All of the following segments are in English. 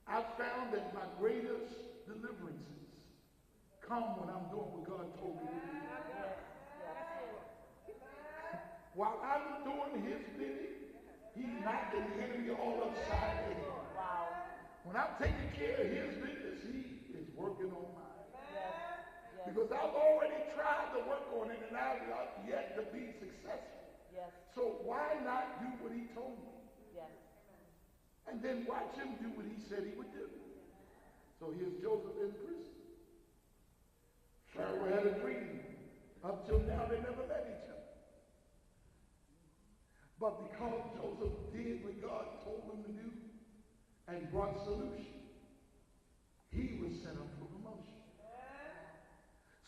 I found that my greatest deliverances come when I'm doing what God told me to do. While I'm doing his bidding, he's knocking the enemy all upside the head. When I'm taking care of his business, he is working on mine. Because I've already tried to work on it and I've yet to be successful. So why not do what he told me? And then watch him do what he said he would do. So here's Joseph in prison. Pharaoh had a dream. Up till now, they never met each other. But because Joseph did what God told him to do and brought solution, he was set up for promotion.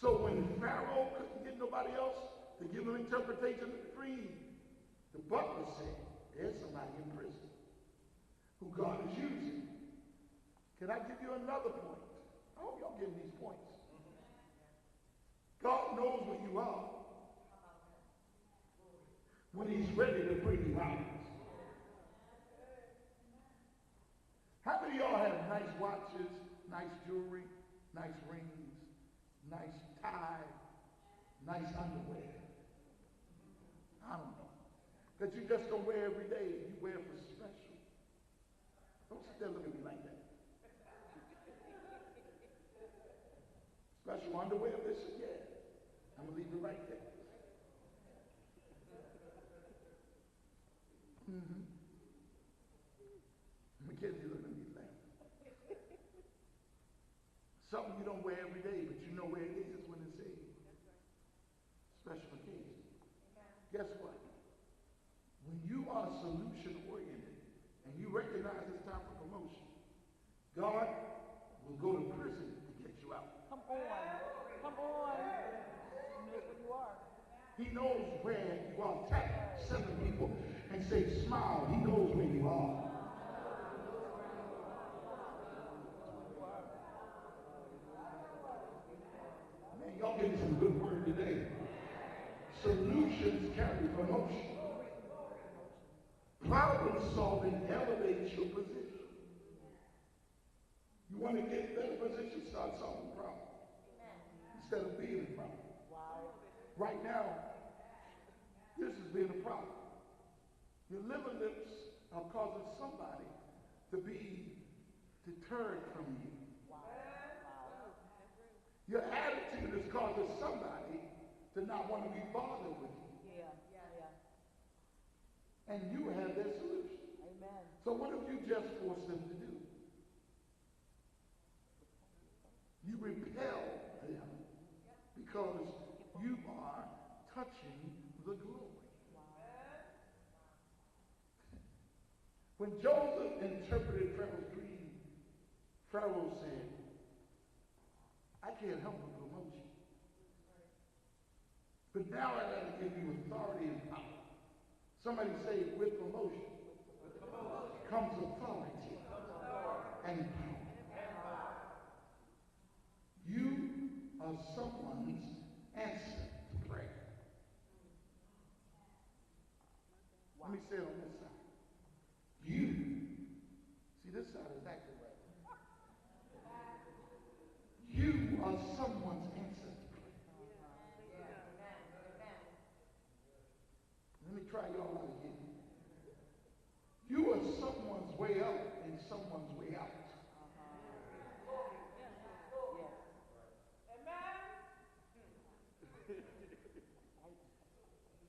So when Pharaoh couldn't get nobody else to give him interpretation of the dream, the butler said, there's somebody in prison who God is using. Can I give you another point? I hope y'all getting these points. God knows where you are when he's ready to bring you out. How many of y'all have nice watches, nice jewelry, nice rings, nice tie, nice underwear? I don't know. That you just don't wear every day. You wear for special. Don't sit there looking at me like that. Special underwear, Bishop? Yeah. I'm going to leave it right there. Mackenzie looking at me like something you don't wear every day, but you know where it is when it's a special occasion. Guess what? When you are solution-oriented and you recognize it's time for promotion, God will go to prison to get you out. Come on. Come on. He knows where you are. He knows where you are. Tap 7 people and say, smile. He knows where you are. Man, y'all getting some good word today. Solutions carry promotion. Problem solving elevates your position. You want to get a better position, start solving problems instead of being a problem. Right now, this has been a problem. Your liver lips are causing somebody to be deterred from you. Your attitude is causing somebody to not want to be bothered with you. And you have their solution. Amen. So what have you just forced them to do? You repel them because you are touching the glory. When Joseph interpreted Pharaoh's dream, Pharaoh said, I can't help but promote you. But now I got to give you authority and power. Somebody say, with promotion comes authority and power. You are someone's answer to prayer. Let me say it on this side. You, see this side is acting right. You are someone's answer to prayer. Let me try y'all out again. You are someone's way up and someone's way out.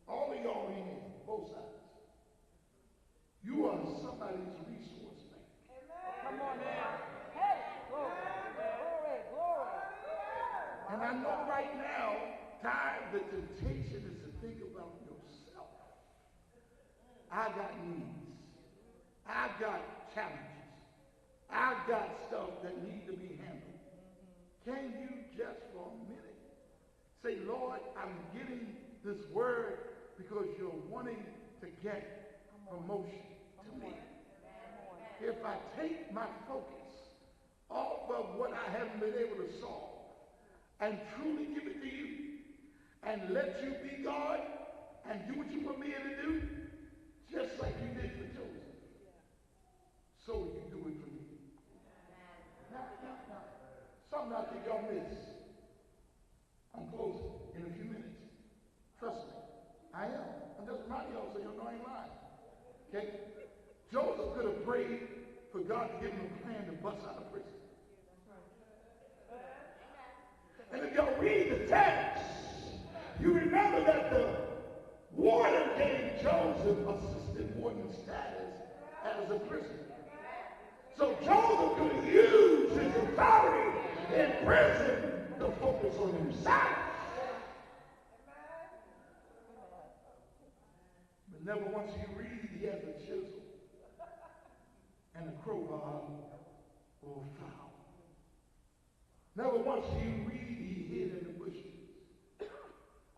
All of y'all in here, both sides. You are somebody's resource bank. Come on now. Hey, glory, glory, glory. And I know right now, the temptation is to think about yourself. I got needs. I got challenges. I got stuff that need to be handled. Can you just for a minute say, Lord, I'm getting this word because you're wanting to get promotion to me. If I take my focus off of what I haven't been able to solve and truly give it to you and let you be God and do what you want me to do, just like you did for Joseph, so you do it for me. prayed for God to give him a plan to bust out of prison. And if y'all read the text, you remember that the warden gave Joseph assistant warden status as a prisoner. So Joseph could use his authority in prison to focus on himself. But never once you read he has a chisel and a crowbar or a foul. Never once you read he hid in the bushes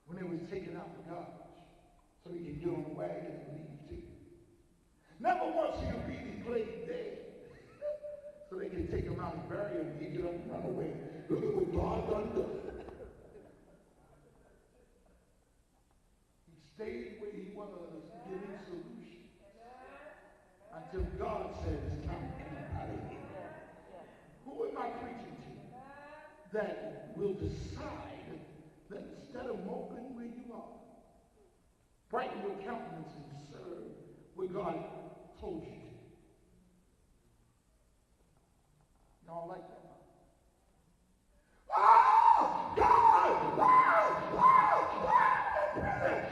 when they was taking out the garbage so he could get on the wagon and leave too. Never once you read he played dead so they can take him out and bury him and he get up and run away. Look at what God done done. He stayed where he was giving solutions until God said it's time to come out of here. Who am I preaching to? That will decide that instead of moping where you are, brighten your countenance and serve what God told you to. Y'all like that? Oh, God!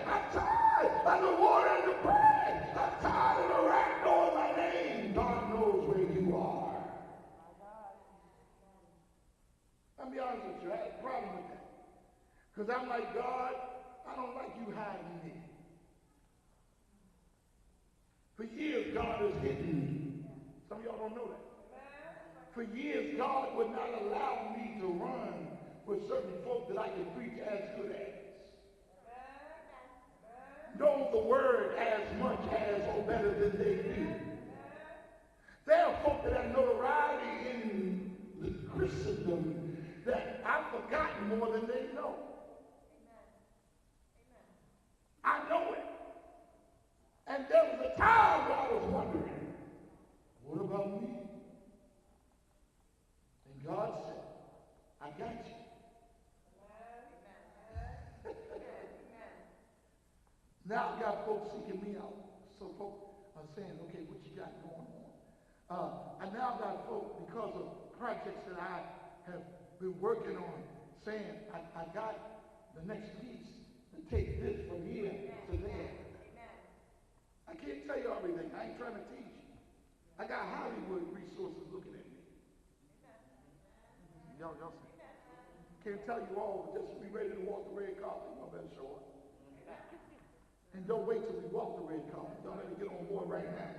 I'm tired of the water and the bread. I'm tired of the rat knowing my name. God knows where you are. I'll be honest with you, I had a problem with that. Because I'm like, God, I don't like you hiding me. For years, God has hidden me. Some of y'all don't know that. For years, God would not allow me to run with certain folk that I could preach as good as. Know the word as much as or better than they do. There are folk that have notoriety in the Christendom that I've forgotten more than they know. I know it. And there was a time where I was wondering, what about me? And God said, I got you. Now I've got folks seeking me out. So folks are saying, okay, what you got going on? And now I've got folks, because of projects that I have been working on, saying, I got the next piece to take this from here to there. I can't tell you everything. I ain't trying to teach you. I got Hollywood resources looking at me. Y'all see. Can't tell you all, but just be ready to walk the red carpet. Y'all better show up. And don't wait till we walk the red carpet. Y'all better get on board right now.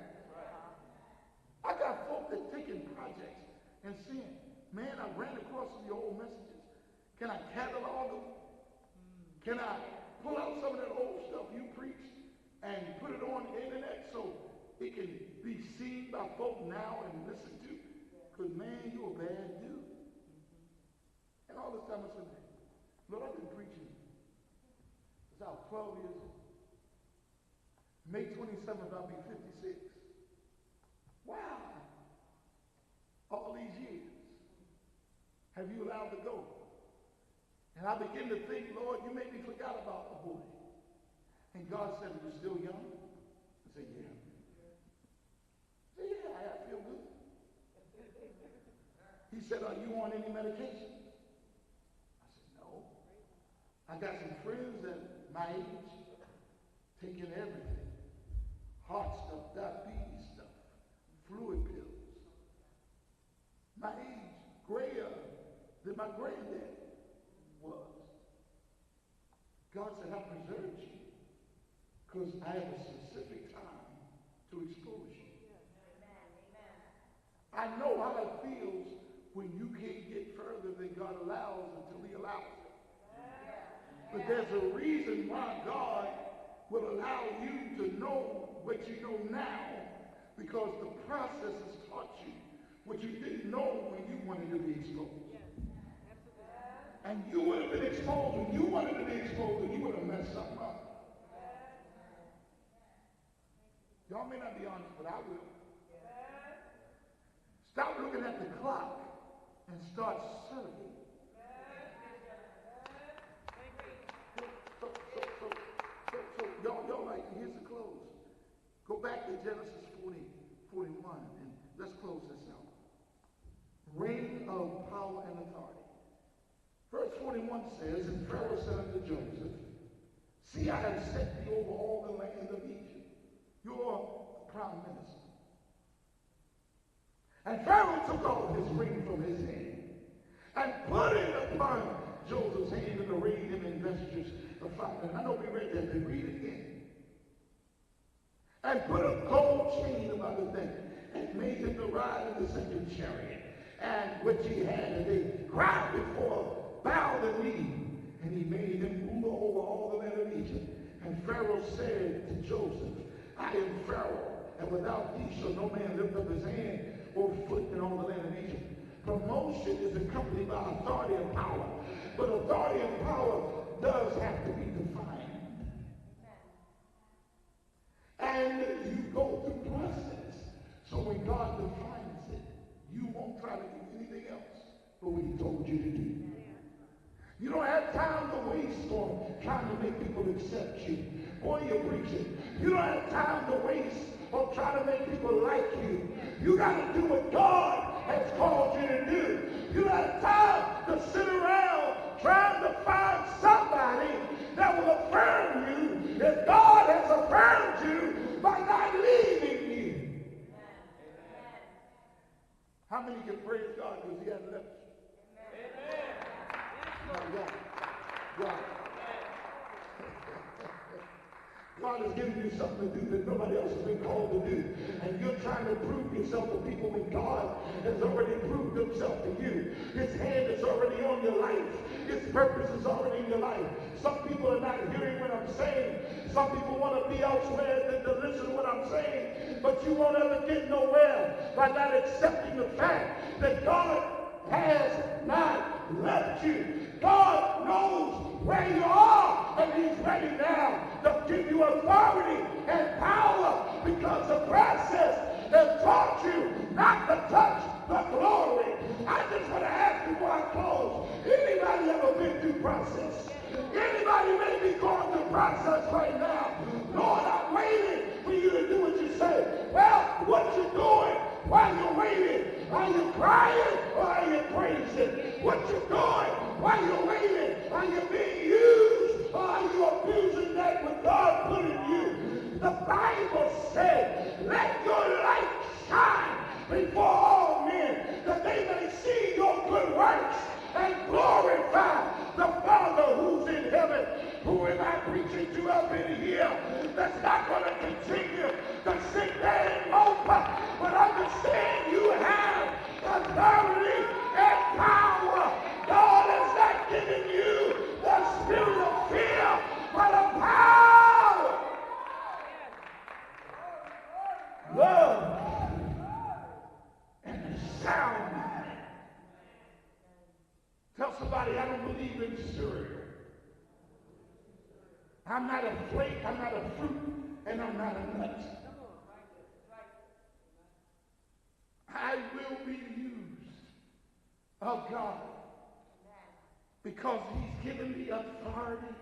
I got folk that taking projects and saying, man, I ran across some of your old messages. Can I catalog them? Can I pull out some of that old stuff you preached and put it on the internet so it can be seen by folk now and listened to? Because, man, you a bad dude. And all this time I said, Lord, I've been preaching since I was 12 years old. May 27th, I'll be 56. Wow. All these years have you allowed to go? And I begin to think, Lord, you made me forget about a boy. And God said, are you still young? I said, yeah. I said, yeah, I feel good. He said, are you on any medication? I said, no. I got some friends that my age taking everything. Heart stuff, diabetes stuff, fluid pills. My age grayer than my granddad was. God said, I preserved you because I have a specific time to expose you. I know how it feels when you can't get further than God allows until he allows it. But there's a reason why God will allow you to know what you know now, because the process has taught you what you didn't know when you wanted to be exposed. And you would have been exposed when you wanted to be exposed, and you would have messed something up. Y'all may not be honest, but I will. Stop looking at the clock and start serving. So y'all like, here's the close. Go back to Genesis 41, and let's close this out. Reign of power and authority. Verse 41 says, and Pharaoh said unto Joseph, see, I have set thee over all the land of Egypt. You're prime minister. And Pharaoh took off his ring from his hand and put it upon Joseph's hand and arrayed him in vestures of fine. And I know we read that, but read it again. And put a gold chain about his neck and made him to ride in the second chariot, and which he had, and they cried before, bowed the knee, and he made him ruler over all the land of Egypt. And Pharaoh said to Joseph, I am Pharaoh, and without thee shall no man lift up his hand or foot in all the land of Egypt. Promotion is accompanied by authority and power, but authority and power does have to be defined. And you go through process. So when God defines it, you won't try to do anything else but what he told you to do. You don't have time to waste on trying to make people accept you. Boy, you're preaching. You don't have time to waste on trying to make people like you. You got to do what God has called you to do. You don't have time to sit around trying to find somebody that will affirm you if God has affirmed you by not leaving you. How many can praise God because he hasn't left you? God has given you something to do that nobody else has been called to do. And you're trying to prove yourself to people when God has already proved himself to you. His hand is already on your life. His purpose is already in your life. Some people are not hearing what I'm saying. Some people want to be elsewhere than to listen to what I'm saying. But you won't ever get nowhere by not accepting the fact that God has not left you. God knows where you are, and he's ready now to give you authority and power, because the process has taught you not to touch the glory. I just want to ask you before I close, anybody ever been through process? Anybody may be going through process right now. Lord, I'm waiting for you to do what you say. Well, what you doing while you're waiting? Are you crying or are you praising? What you doing while you're waiting? Are you being used or are you abusing that what God put in you? The Bible said, let your light shine before all men, that they may see your good works and glorify the Father who's in heaven. Who am I preaching to up in here that's not going to continue to sit there and mope, but understand you have authority and power. God has not given you the spirit of fear, but of power, love, and a sound mind. Tell somebody, I don't believe in cereal. I'm not a flake, I'm not a fruit, and I'm not a nut. I will be used of God because he's given me authority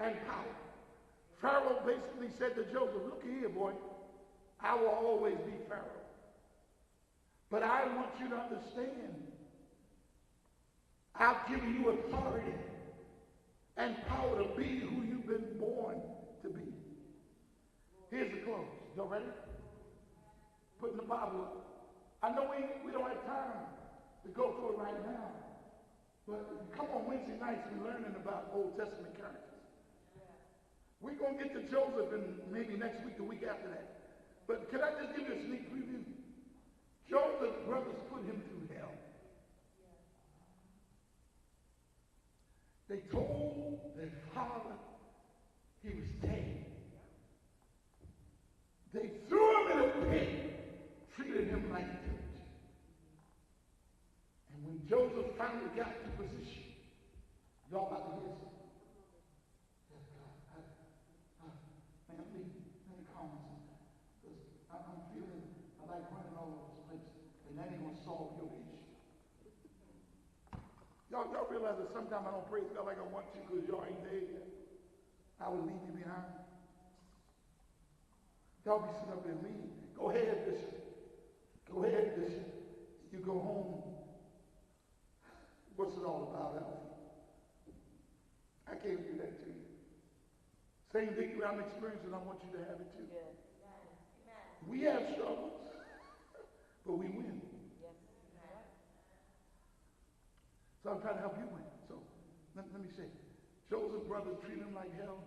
and power. Pharaoh basically said to Joseph, look here, boy, I will always be Pharaoh. But I want you to understand, I've given you authority and power to be who you've been born to be. Here's the close. Y'all ready? Putting the Bible up. I know we don't have time to go through it right now, but come on Wednesday nights, we're learning about Old Testament characters. We're going to get to Joseph in maybe next week, the week after that. But can I just give you a sneak preview? Joseph's brothers put him through hell. They told their father he was dead. They threw him in a pit, treated him like dirt. And when Joseph finally got to position, y'all about to hear something. Man, let me calm myself. Because I'm feeling I like running all over this place, and that ain't going to solve your issue. Y'all realize that sometimes I don't praise God like I want to because y'all ain't there yet. I will leave you behind. Y'all be sitting up and leave. Go ahead, Bishop. way I'm experiencing, I want you to have it too. Yes. We have struggles, but we win. Yes. So I'm trying to help you win. So let me say, Joseph's brothers treated him like hell,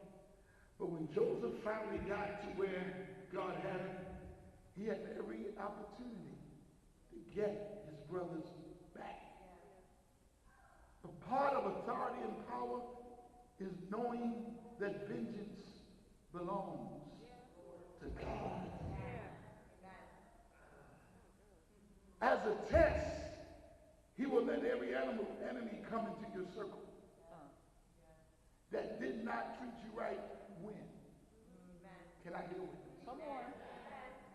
but when Joseph finally got to where God had him, he had every opportunity to get his brothers back. A part of authority and power is knowing that vengeance belongs to God. As a test, he will let every enemy come into your circle that did not treat you right win. Can I get a witness? Come on.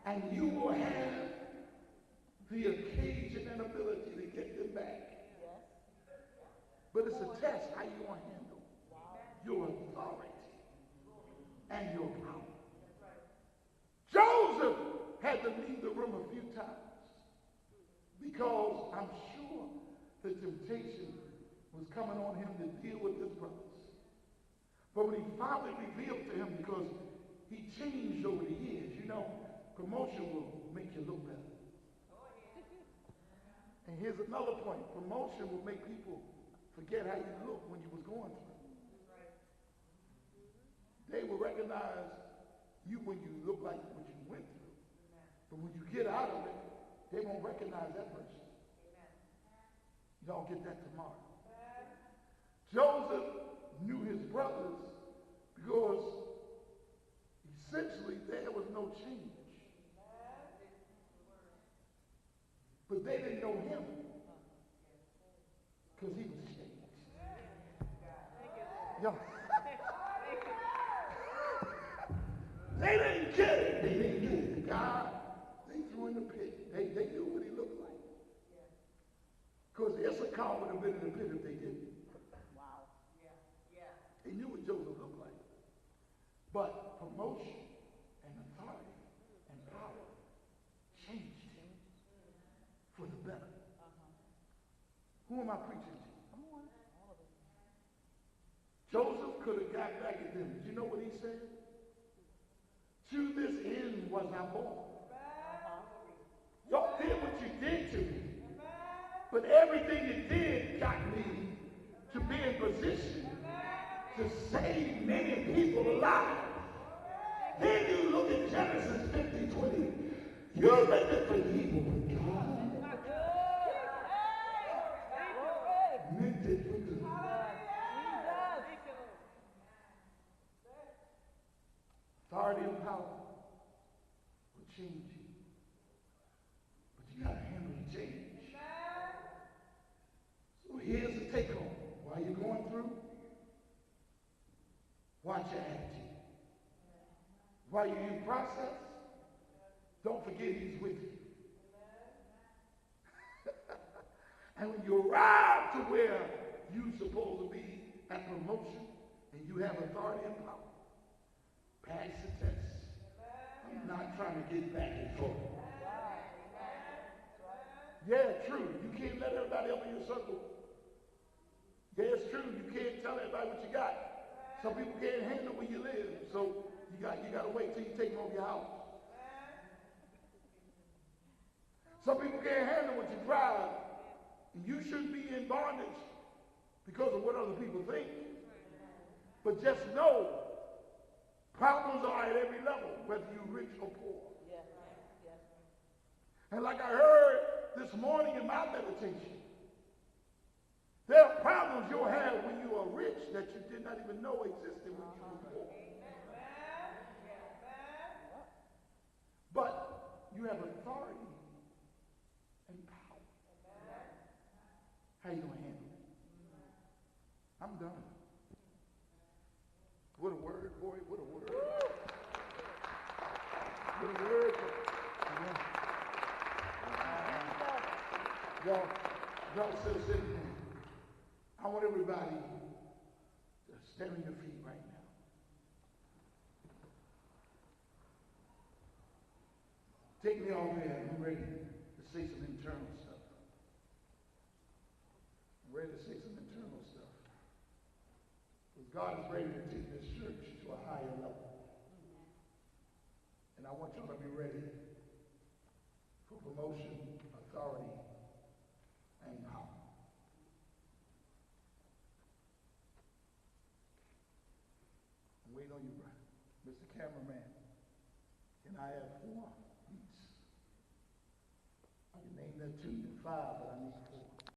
And you will have the occasion and ability to get them back. Yes. But it's a test how you want to handle your authority and your power. Joseph had to leave the room a few times because I'm sure the temptation was coming on him to deal with his brothers. But when he finally revealed to him, because he changed over the years, you know, promotion will make you look better. And here's another point. Promotion will make people forget how you look when you was going through. They will recognize you when you look like what you went through. But when you get out of it, they won't recognize that person. Y'all get that tomorrow. Joseph knew his brothers because essentially there was no change. But they didn't know him because he was changed. Y'all. They didn't get it. They didn't get it. God, they threw in the pit. They knew what he looked like. Because Issachar would have been in the pit if they didn't. Wow. They knew what Joseph looked like. But promotion and authority and power changed him for the better. Who am I preaching to? Come on. All of it. Joseph could have got back at them. Did you know what he said? To this end was I born. Y'all did what you did to me. But everything you did got me to be in position to save many people alive. Then you look at Genesis 50:20. You're meant to for evil, but God meant it for good. Authority and power will change you. But you got to handle the change. So here's the take home. While you're going through, watch your attitude. While you're in process, don't forget he's with you. And when you arrive to where you're supposed to be at promotion and you have authority and power, pass the test. I'm not trying to get back and forth. Yeah, true. You can't let everybody up in your circle. Yeah, it's true. You can't tell everybody what you got. Some people can't handle where you live, so you got to wait till you take them over your house. Some people can't handle what you drive, and you shouldn't be in bondage because of what other people think. But just know, problems are at every level, whether you're rich or poor. Yes. Yes. And like I heard this morning in my meditation, there are problems you'll have when you are rich that you did not even know existed when you were poor. But you have authority and power. How you going to handle it? I'm done. What a word, boy. What a word. What a word. Y'all still sitting there. I want everybody to stand on your feet right now. Take me all there. I'm ready to say some internal stuff. I'm ready to say some internal stuff. Because God is ready to take this church to a higher level. And I want y'all to be ready for promotion, authority, and power. I'm waiting on you, brother. Mr. Cameraman, can I have 4 beats? I can name that 2 and 5, but I need